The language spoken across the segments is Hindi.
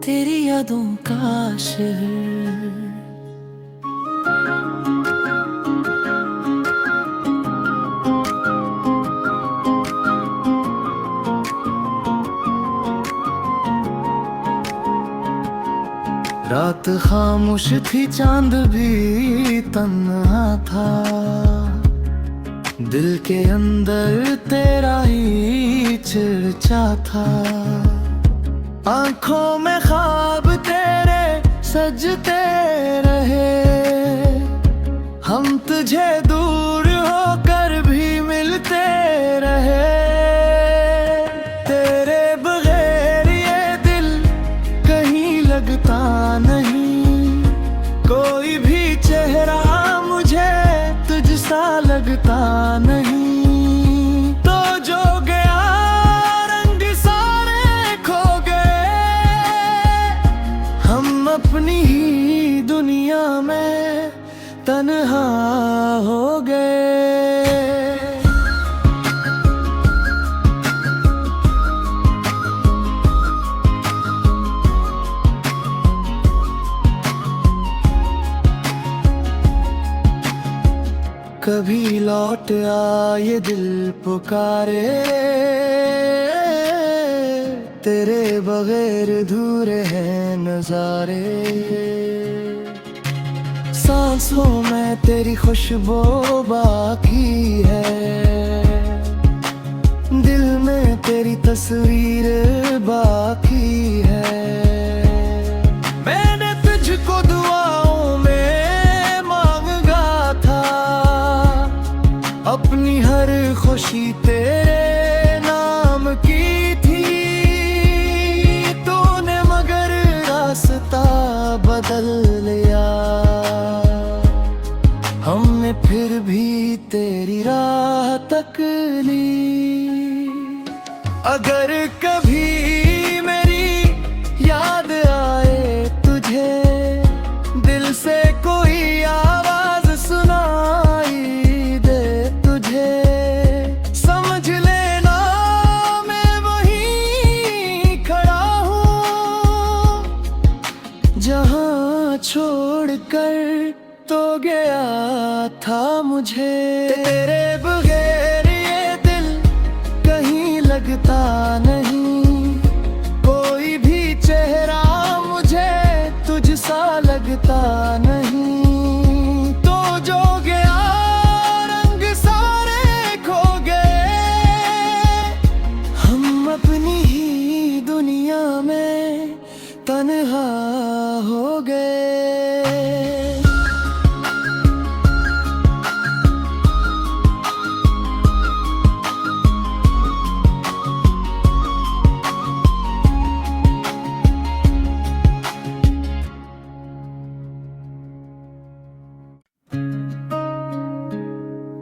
तेरी यादों का शहर। रात खामोश थी, चांद भी तन्हा था। दिल के अंदर तेरा ही चर्चा था। आंखों में ख्वाब तेरे सजते रहे। हम तुझे दूर होकर भी मिलते रहे। तेरे बगैर ये दिल कहीं लगता नहीं। कोई भी चेहरा मुझे तुझसा लगता नहीं। तो जो गया रंग सारे खो गए। हम अपनी ही दुनिया में तन्हा हो गए। कभी लौट आ ये दिल पुकारे। तेरे बगैर अधूरे हैं नजारे। सांसों में तेरी खुशबू बाकी है। दिल में तेरी तस्वीर बाकी है। मैंने तुझको दुआओं में मांगा था। अपनी हर खुशी तेरे नाम की थी। तूने मगर रास्ता बदल लिया। हमने फिर भी तेरी राह तक ली। अगर कभी मेरी याद आए तुझे, दिल से कोई आवाज सुनाई दे तुझे, समझ लेना मैं वहीं खड़ा हूँ जहाँ छोड़कर तो गया था मुझे। तेरे बगैर ये दिल कहीं लगता नहीं। कोई भी चेहरा मुझे तुझसा लगता नहीं। तो जो गया रंग सारे खो गए। हम अपनी ही दुनिया में तन्हा हो गए।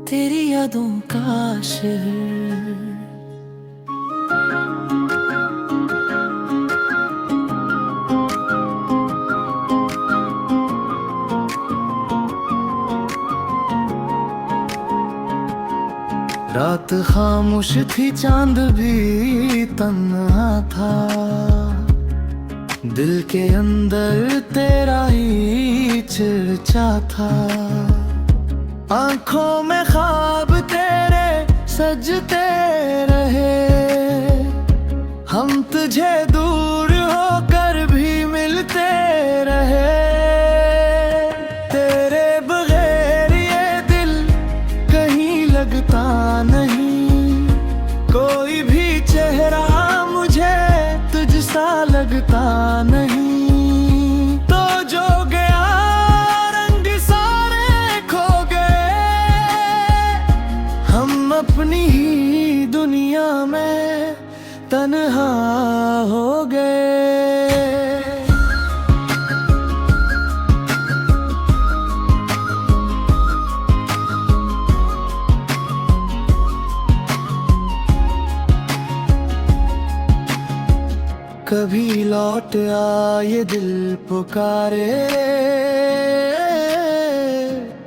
तेरी यादों का शहर। रात खामोश थी, चांद भी तन्हा था। दिल के अंदर तेरा ही चर्चा था। आंखों में ख्वाब तेरे सजते रहे। हम तुझे दूर होकर भी मिलते रहे। तेरे बगैर ये दिल कहीं लगता नहीं। कोई भी चेहरा मुझे तुझसा लगता नहीं। तो जो गया रंग सारे खो गए। हम अपनी ही दुनिया में तन्हा हो गए। कभी लौट आ ये दिल पुकारे।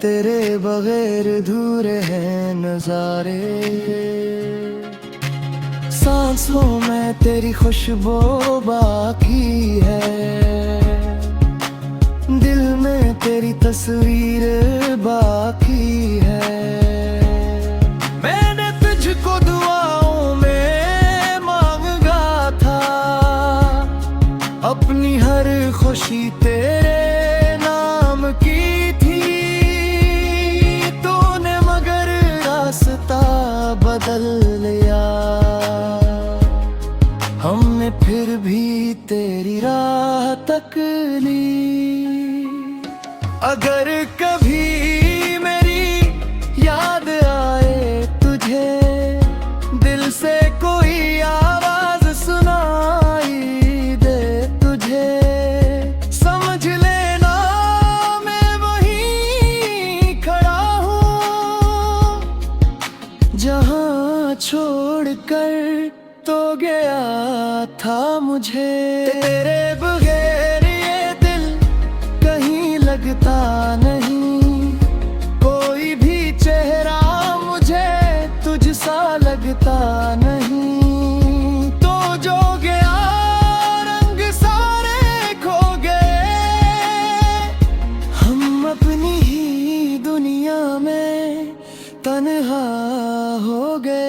तेरे बगैर अधूरे हैं नजारे। सांसों में तेरी खुशबू बाकी है, दिल में तेरी तस्वीर बाकी है। मैंने तुझको दुआओं में मांगा था, अपनी हर खुशी तेरे नाम की थी। तूने मगर रास्ता बदल लिया, हमने फिर भी तेरी राह तक ली। अगर कभी मेरी याद आए तुझे, दिल से कोई आवाज सुनाई दे तुझे, समझ लेना मैं वहीं खड़ा हूँ जहाँ छोड़कर तो गया था मुझे। तेरे बगैर ये दिल कहीं लगता नहीं, कोई भी चेहरा मुझे तुझसा लगता नहीं। तो जो गया रंग सारे खो गए, हम अपनी ही दुनिया में तन्हा हो गए।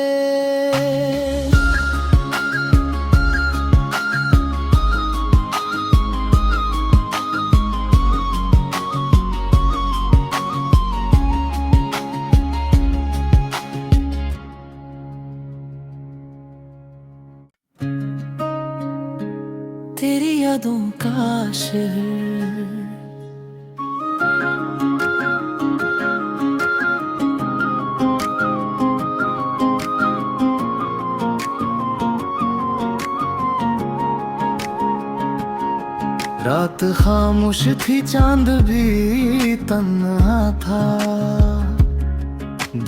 तेरी यादों का शहर, रात खामोश थी, चांद भी तन्हा था,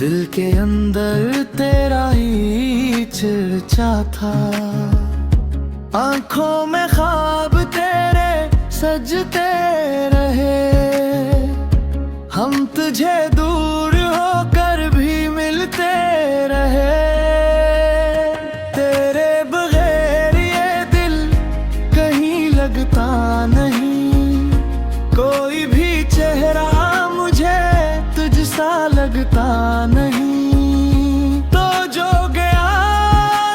दिल के अंदर तेरा ही चर्चा था। आंखों में ख्वाब तेरे सजते रहे, हम तुझे दूर होकर भी मिलते रहे। तेरे बगैर ये दिल कहीं लगता नहीं, कोई भी चेहरा मुझे तुझसा लगता नहीं। तो जो गया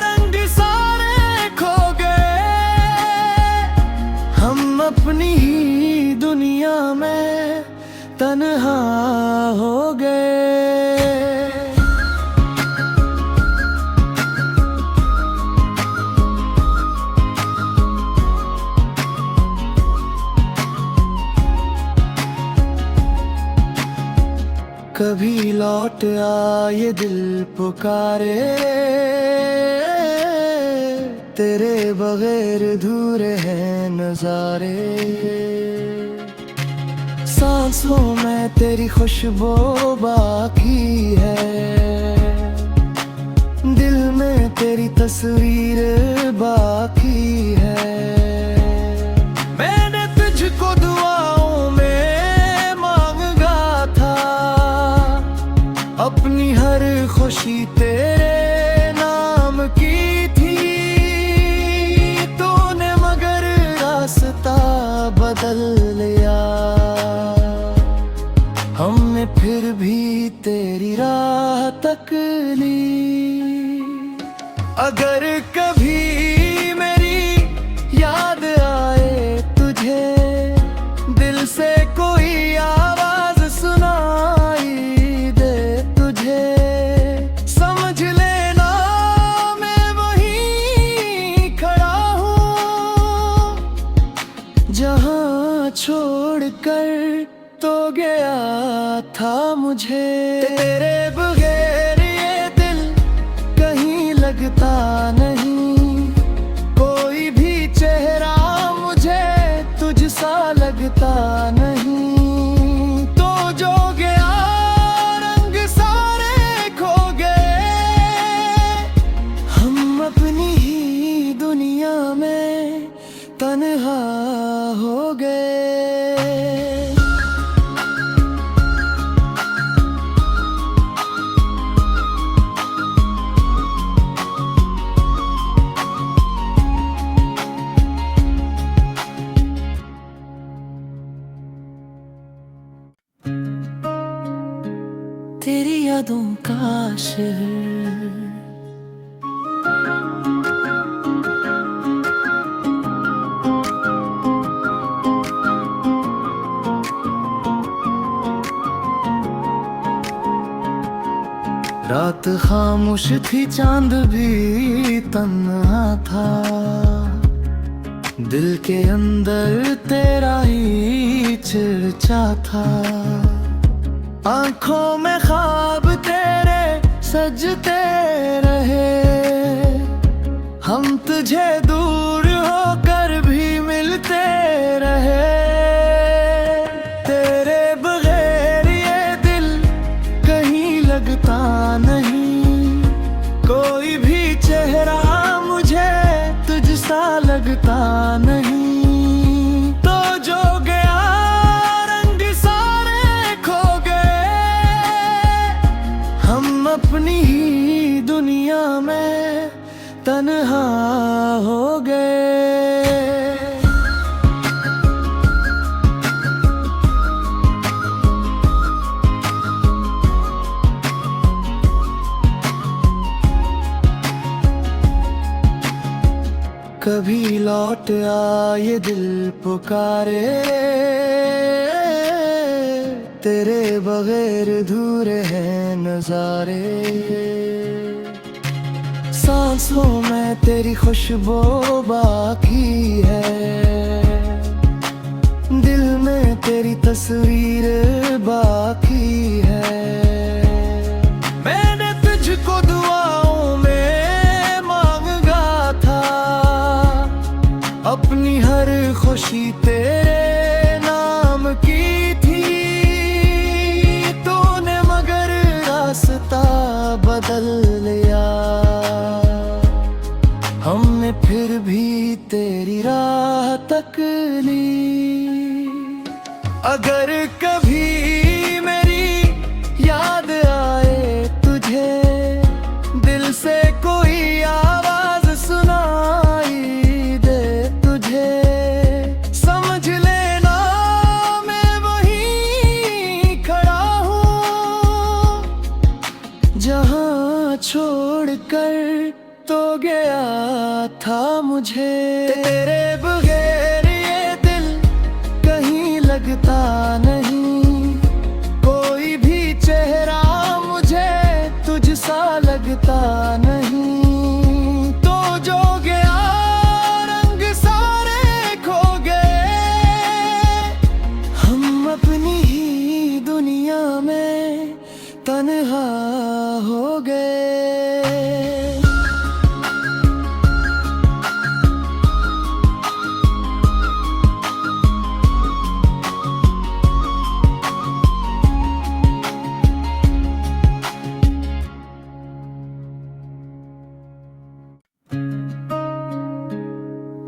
रंग सारे खो गए, हम अपनी ही दुनिया में तन्हा हो गए। कभी लौट आ ये दिल पुकारे, तेरे बगैर अधूरे हैं नजारे। सांसों में तेरी खुशबू बाकी है, दिल में तेरी तस्वीर बाकी है। मैंने तुझको दुआओं में मांगा था, अपनी हर खुशी तेरे नाम की थी। तूने मगर रास्ता बदल लिया, हमने फिर भी तेरी राह तक ली। अगर कभी मेरी याद आए तुझे, दिल से कोई आवाज सुनाई दे तुझे, समझ लेना मैं वहीं खड़ा हूँ जहाँ छोड़कर तो गया था मुझे। तेरे बगैर ये दिल कहीं लगता नहीं, कोई भी चेहरा मुझे तुझसा लगता नहीं। तो जो गया रंग सारे खो गए, हम अपनी ही दुनिया में तन्हा हो गए। यादों का शहर। रात खामोश थी, चांद भी तन्हा था, दिल के अंदर तेरा ही चर्चा था। आंखों में ख्वाब तेरे सजते रहे, हम तुझे दूर होकर भी मिलते रहे। तेरे बगैर ये दिल कहीं लगता नहीं, कोई भी चेहरा मुझे तुझसा लगता नहीं। तो जो गया रंग सारे खो गए, हम अपनी ही दुनिया में तन्हा हो गए। कभी लौट आ ये दिल पुकारे, तेरे बगैर अधूरे हैं नजारे। सांसों में तेरी खुशबू बाकी है, दिल में तेरी तस्वीर बाकी है। मैंने तुझको दुआओं में मांगा था, अपनी हर खुशी तेरे नाम की थी। तूने मगर रास्ता बदल लिया, हमने फिर भी तेरी राह तक ली। अगर कभी मेरी याद आए तुझे, दिल से कोई आवाज सुनाई दे तुझे, समझ लेना मैं वहीं खड़ा हूँ जहाँ छोड़कर तो गया था मुझे। तेरे बगैर ये दिल कहीं लगता नहीं, कोई भी चेहरा मुझे तुझसा लगता नहीं। तो जो गया रंग सारे खो गए, हम अपनी ही दुनिया में तन्हा हो गए।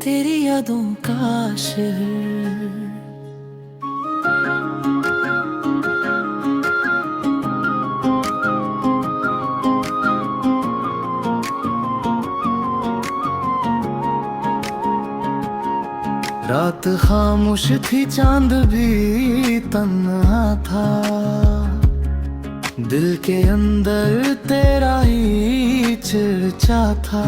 तेरी यादों का शहर। रात खामोश थी, चांद भी तन्हा था, दिल के अंदर तेरा ही चर्चा था।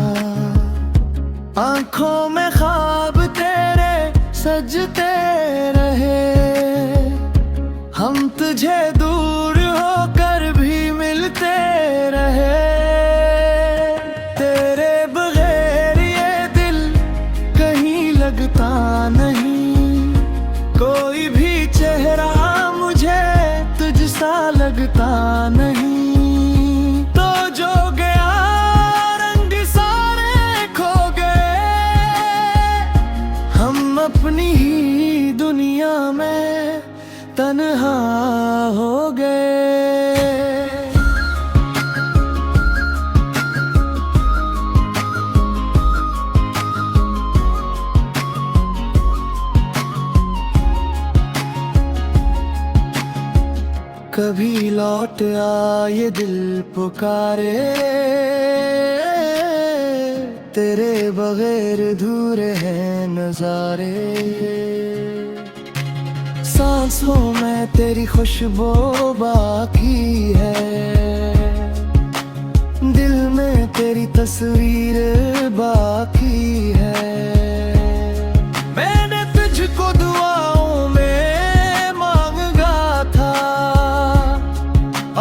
आंखों में ख्वाब तेरे सजते रहे, हम तुझे दूर होकर भी मिलते रहे। तेरे बगैर ये दिल कहीं लगता नहीं, कोई भी चेहरा मुझे तुझसा लगता नहीं। तो जो गया रंग सारे खो गए, हम अपनी ही दुनिया में तन्हा हो गए। कभी लौट आ ये दिल पुकारे, तेरे बगैर अधूरे हैं नजारे। सांसों में तेरी खुशबू बाकी है, तेरी तस्वीर बाकी है। मैंने तुझको दुआओं में मांगा था,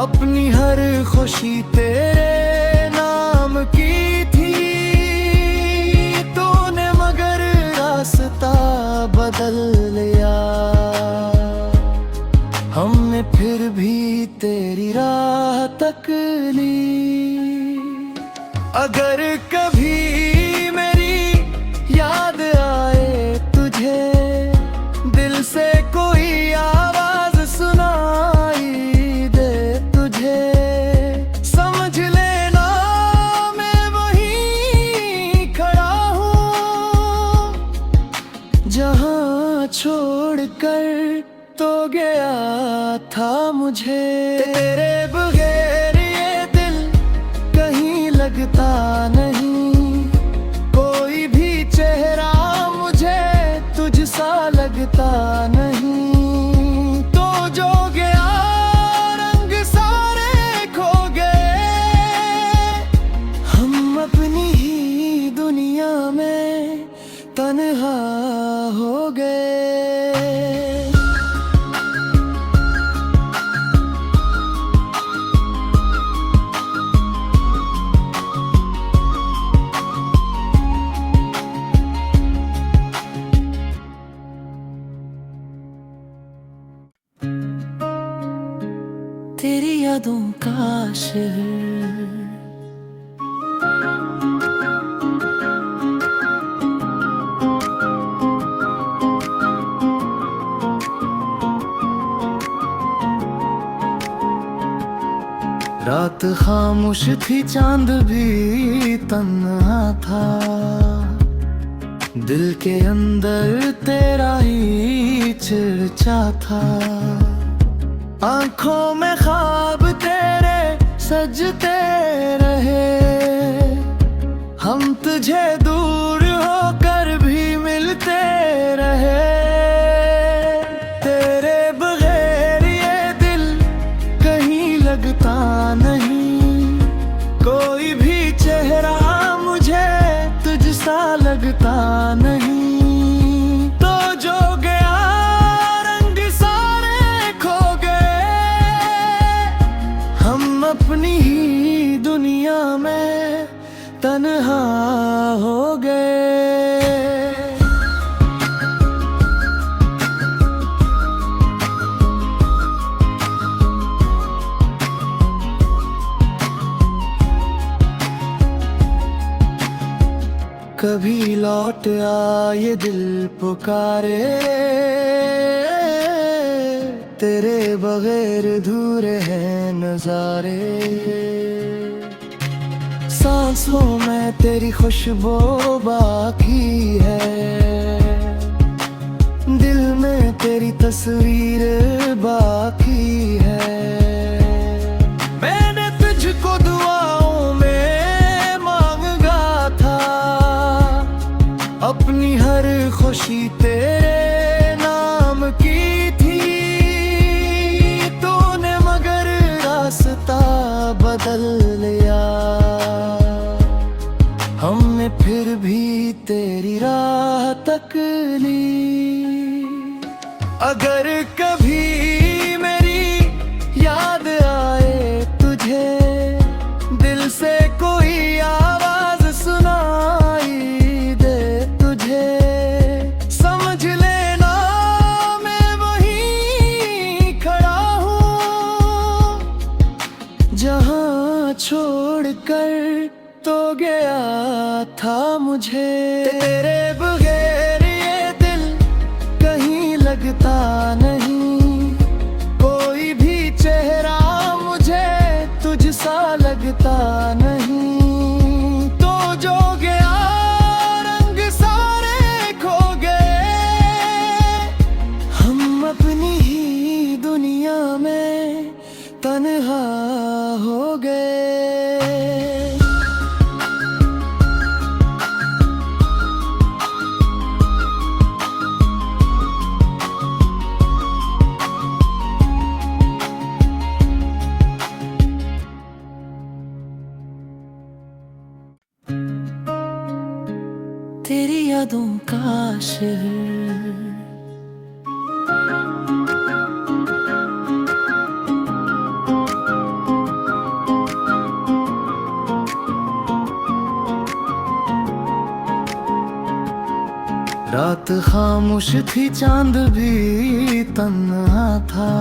अपनी हर खुशी तेरे नाम की थी। तूने मगर रास्ता बदल लिया, हमने फिर भी तेरी राह तक ली। अगर कभी मेरी याद आए तुझे, दिल से कोई आवाज सुनाई दे तुझे, समझ लेना मैं वहीं खड़ा हूँ जहाँ छोड़कर तो गया था मुझे। तेरे बगैर ये दिल कहीं लगता नहीं, कोई भी चेहरा मुझे तुझसा लगता नहीं। तो जो गया रंग सारे खो गए, हम अपनी ही दुनिया में तन्हा हो गए। तेरी यादों का शहर, रात खामोश थी, चांद भी तन्हा था। दिल के अंदर तेरा ही चर्चा था। आंखों में ख्वाब तेरे सजते रहे, हम तुझे दूर होकर भी मिलते रहे। तेरे बगैर ये दिल कहीं लगता नहीं, कोई भी चेहरा मुझे तुझसा लगता नहीं। तो जो गया रंग सारे खो गए, हम अपनी ही दुनिया में तन्हा हो गए। कभी लौट आ ये दिल पुकारे, तेरे बगैर अधूरे हैं नजारे। सांसों में तेरी खुशबू बाकी है, दिल में तेरी तस्वीर बाकी है। मैंने तुझको दुआओं में मांगा था, अपनी हर खुशी तेरे नाम की थी। तूने मगर रास्ता बदल लिया, हमने फिर भी तेरी राह तक ली। अगर कभी मेरी याद आए तुझे, दिल से कोई आवाज सुनाई दे तुझे, समझ लेना मैं वहीं खड़ा हूँ जहाँ छोड़कर तो गया था मुझे। तेरे बगैर ये दिल कहीं लगता नहीं, यादों का शहर। रात खामोश थी, चांद भी तन्हा था,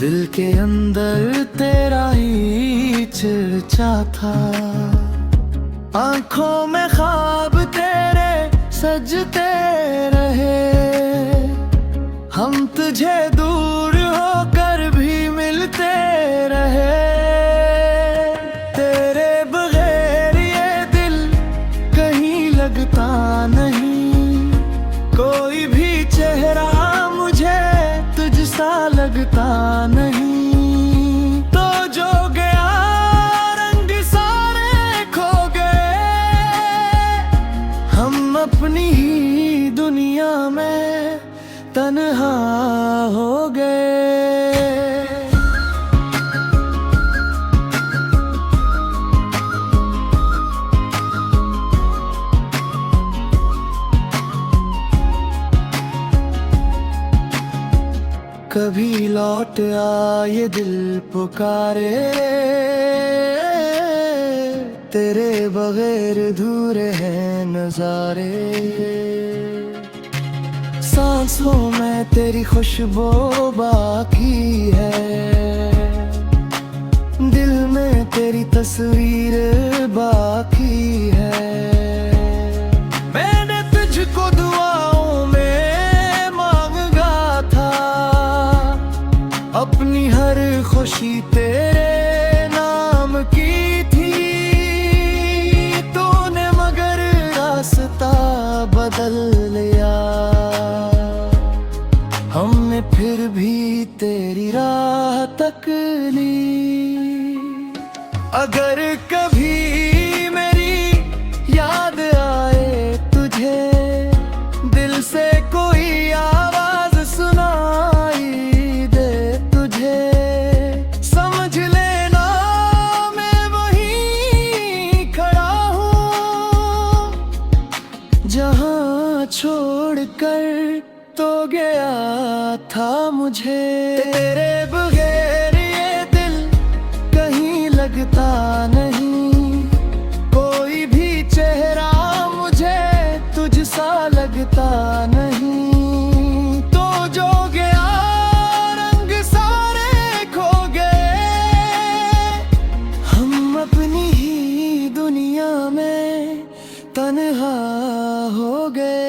दिल के अंदर तेरा ही चर्चा था। आंखों में ख्वाब तेरे सजते रहे, हम तुझे दूर होकर भी मिलते रहे। तेरे बगैर ये दिल कहीं लगता नहीं, कोई भी चेहरा मुझे तुझसा लगता नहीं। तो जो गया रंग सारे खो गए, हम अपनी ही दुनिया में तन्हा हो गए। कभी लौट आ ये दिल पुकारे, तेरे बगैर अधूरे हैं नजारे। सांसों में तेरी खुशबू बाकी है, दिल में तेरी तस्वीर बाकी है। मैंने तुझको दुआओं में मांगा था, अपनी हर खुशी तेरे नाम की थी। तूने मगर रास्ता बदल लिया, हमने फिर भी तेरी राह तक ली। अगर कभी मेरी याद आए तुझे, दिल से कोई आवाज सुनाई दे तुझे, समझ लेना मैं वहीं खड़ा हूँ, जहाँ छोड़कर तो गया था मुझे। तेरे बगैर ये दिल कहीं लगता नहीं, कोई भी चेहरा मुझे तुझसा लगता नहीं। तो जो गया रंग सारे खो गए, हम अपनी ही दुनिया में तन्हा हो गए।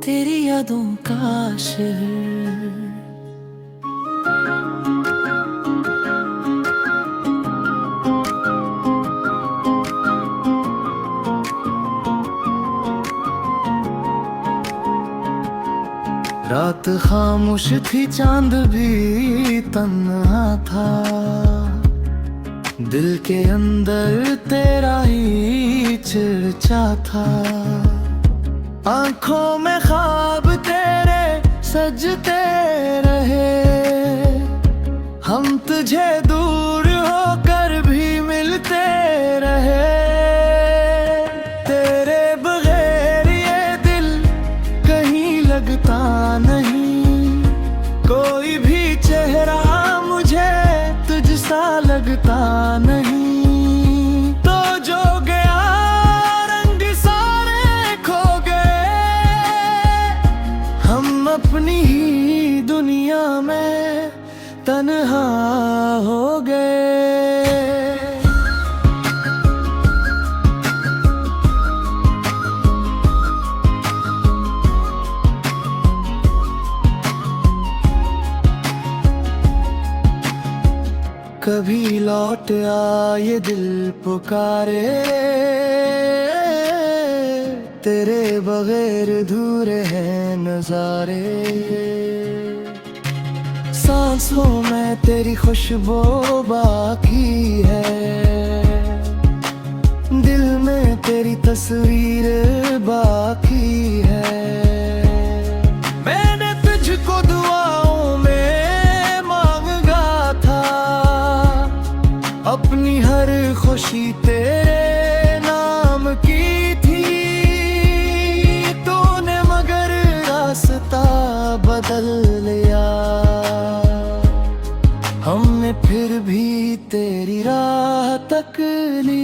तेरी यादों का शहर। रात खामोश थी, चांद भी तन्हा था, दिल के अंदर तेरा ही चर्चा था। आंखों में ख्वाब तेरे सजते रहे, हम तुझे दूर होकर भी मिलते रहे। तेरे बगैर ये दिल कहीं लगता नहीं, कोई भी चेहरा मुझे तुझसा लगता नहीं। तो जो गया रंग सारे खो गए, हम अपनी ही दुनिया में तन्हा हो गए। कभी लौट आ ये दिल पुकारे, तेरे बगैर अधूरे हैं नजारे। सांसों में तेरी खुशबू बाकी है, तस्वीर बाकी है। मैंने तुझको दुआओं में मांगा था, अपनी हर खुशी तेरे नाम की थी। तूने मगर रास्ता बदल लिया, हमने फिर भी तेरी राह तक ली।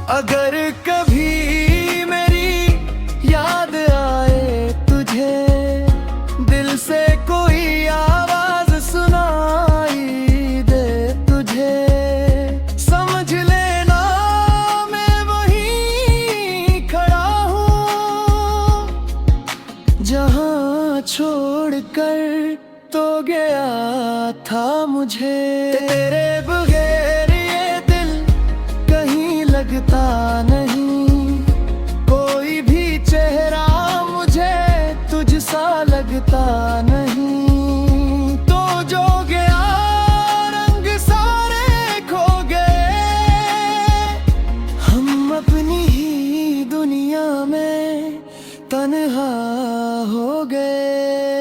अगर कभी मेरी याद आए तुझे, दिल से कोई आवाज सुनाई दे तुझे, समझ लेना मैं वहीं खड़ा हूँ जहाँ छोड़कर तो गया था मुझे। तेरे बगैर ये दिल कहीं लगता नहीं, कोई भी चेहरा मुझे तुझसा लगता नहीं। तो जो गया रंग सारे खो गए, हम अपनी ही दुनिया में तन्हा हो गए।